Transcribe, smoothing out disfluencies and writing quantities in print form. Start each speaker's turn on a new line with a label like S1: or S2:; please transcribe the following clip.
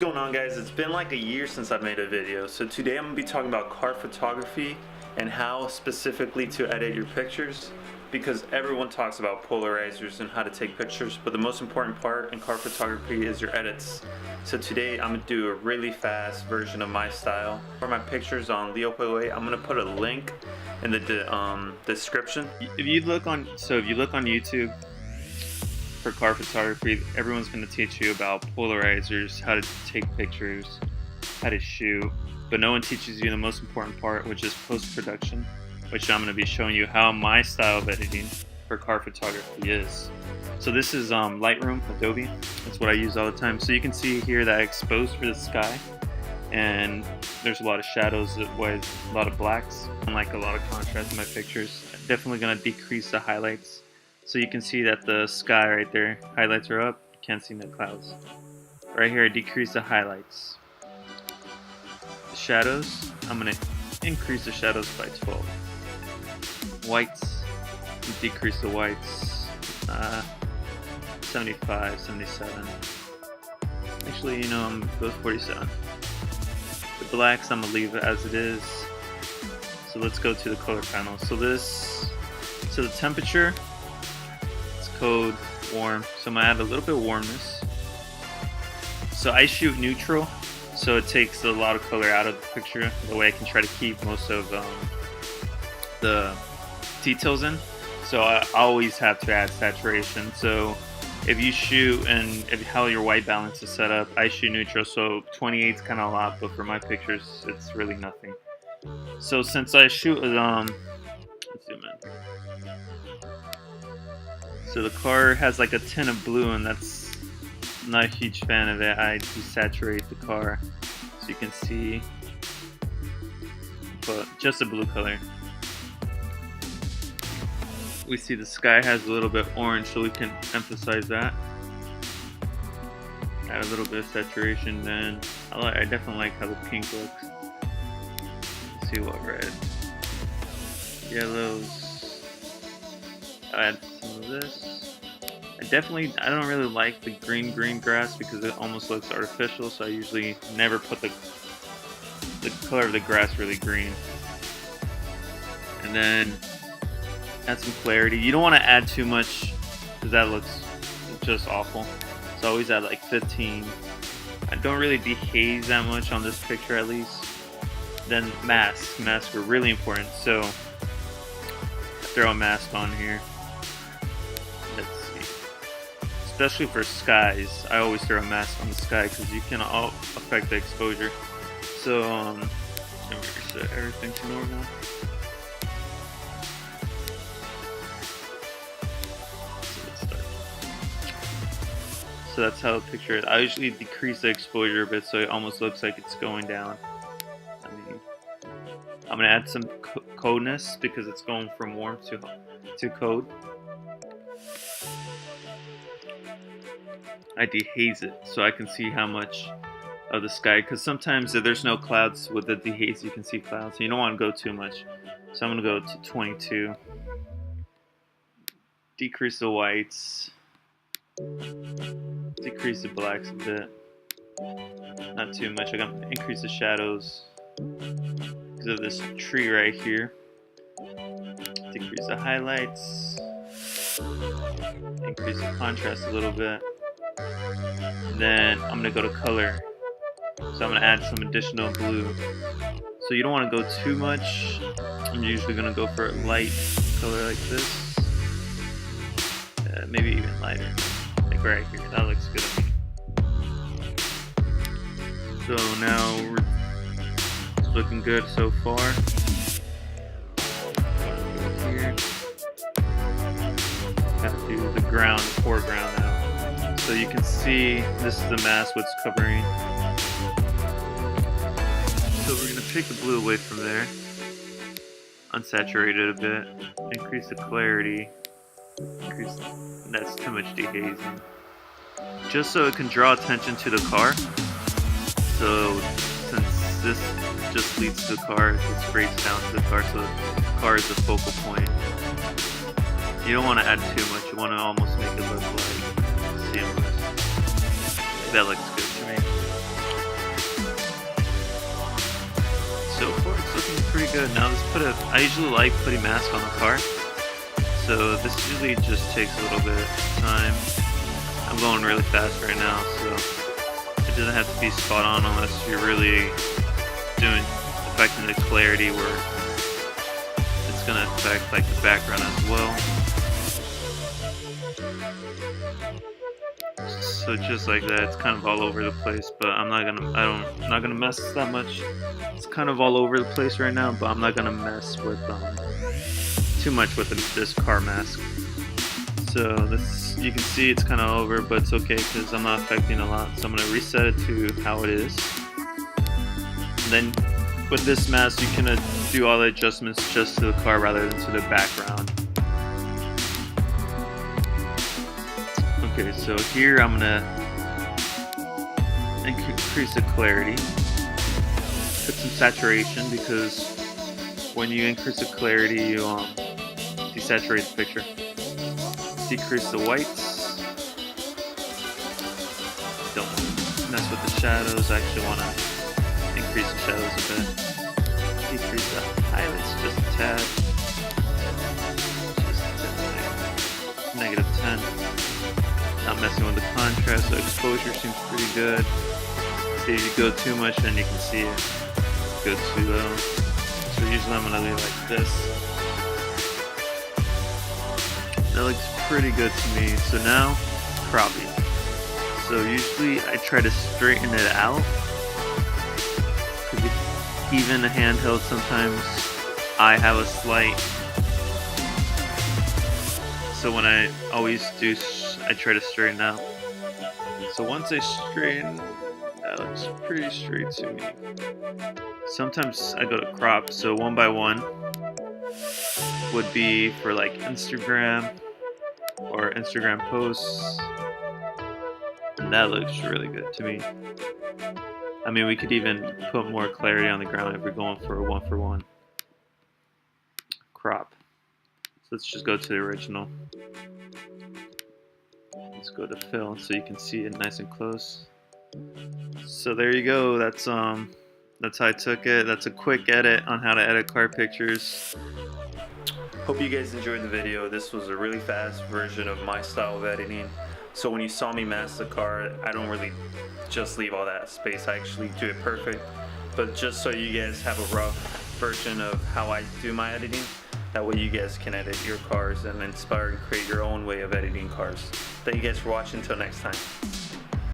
S1: What's going on, guys? It's been like a year since I've made a video, so today I'm going to be talking about car photography and how specifically to edit your pictures, because everyone talks about polarizers and how to take pictures, but the most important part in car photography is your edits. So today I'm going to do a really fast version of my style. For my pictures on Leo Pole, I'm going to put a link in the description. If you look on YouTube for car photography, everyone's going to teach you about polarizers, how to take pictures, how to shoot, but no one teaches you the most important part, which is post-production, which I'm going to be showing you how my style of editing for car photography is. So this is Lightroom, Adobe. That's what I use all the time. So you can see here that I exposed for the sky, and there's a lot of shadows with a lot of blacks, and like a lot of contrast in my pictures. Definitely going to decrease the highlights. So you can see that the sky right there, highlights are up, you can't see the clouds. Right here I decrease the highlights. The shadows, I'm going to increase the shadows by 12. Whites, decrease the whites, 75, 77. Actually, I'm going to go 47. The blacks I'm going to leave it as it is. So let's go to the color panel. So the temperature, code warm, so I'm gonna add a little bit of warmness. So I shoot neutral, so it takes a lot of color out of the picture. The way I can try to keep most of the details in. So I always have to add saturation. So if you shoot and how your white balance is set up, I shoot neutral, so 28 is kind of a lot, but for my pictures, it's really nothing. So since I shoot with let's zoom in. So the car has like a tint of blue, and that's not a huge fan of it. I desaturate the car so you can see, but just a blue color. We see the sky has a little bit orange, so we can emphasize that. Add a little bit of saturation. Then I definitely like how the pink looks. Let's see what red, yellows. Add some of this. I don't really like the green grass because it almost looks artificial, so I usually never put the color of the grass really green. And then add some clarity. You don't want to add too much because that looks just awful. So I always add like 15. I don't really dehaze that much on this picture, at least. Then masks are really important, so I throw a mask on here. Especially for skies, I always throw a mask on the sky because you can affect the exposure. So let me reset everything to normal. So that's how the picture is. I usually decrease the exposure a bit so it almost looks like it's going down. I'm gonna add some coldness because it's going from warm to cold. I dehaze it so I can see how much of the sky, because sometimes if there's no clouds with the dehaze you can see clouds, so you don't want to go too much. So I'm going to go to 22. Decrease the whites. Decrease the blacks a bit. Not too much. I'm going to increase the shadows because of this tree right here. Decrease the highlights. Increase the contrast a little bit. Then I'm going to go to color. So I'm going to add some additional blue. So you don't want to go too much. I'm usually going to go for a light color like this. Maybe even lighter. Like right here. That looks good on me. So now it's looking good so far. Here. Got to do the foreground now. So you can see this is the mask, what's covering. So we're going to take the blue away from there, unsaturate it a bit, increase the clarity, that's too much dehazing. Just so it can draw attention to the car. So since this just leads to the car, it sprays down to the car, so the car is the focal point. You don't want to add too much, you want to almost make it look like seamless. That looks good to me. pretty good. Now let's put I usually like putting mask on the car. So this usually just takes a little bit of time. I'm going really fast right now, so it doesn't have to be spot on unless you're really affecting the clarity where it's gonna affect like the background as well. So just like that, it's kind of all over the place, but I'm not gonna mess that much. It's kind of all over the place right now, but I'm not gonna mess with too much with this car mask. So this, you can see it's kind of over, but it's okay because I'm not affecting a lot. So I'm gonna reset it to how it is. And then with this mask, you can do all the adjustments just to the car rather than to the background. Okay, so here I'm gonna increase the clarity, put some saturation, because when you increase the clarity, you desaturate the picture. Decrease the whites. Don't mess with the shadows. I actually want to increase the shadows a bit. Decrease the highlights just a tad. Just -10. Not messing with the contrast. The exposure seems pretty good. See, if you go too much, then you can see it go too low. So usually I'm gonna leave it like this. That looks pretty good to me. So now, cropping. So usually I try to straighten it out. Even a handheld, sometimes I have a slight. So when I always do, I try to straighten out. So once I straighten, that looks pretty straight to me. Sometimes I go to crop. So 1 by 1 would be for like Instagram or Instagram posts. And that looks really good to me. I mean, we could even put more clarity on the ground if we're going for a 1-for-1 crop. So let's just go to the original. Let's go to fill so you can see it nice and close. So there you go. That's how I took it. That's a quick edit on how to edit car pictures. Hope you guys enjoyed the video. This was a really fast version of my style of editing. So when you saw me mask the car, I don't really just leave all that space. I actually do it perfect. But just so you guys have a rough version of how I do my editing, that way you guys can edit your cars and inspire and create your own way of editing cars. Thank you guys for watching. Until next time.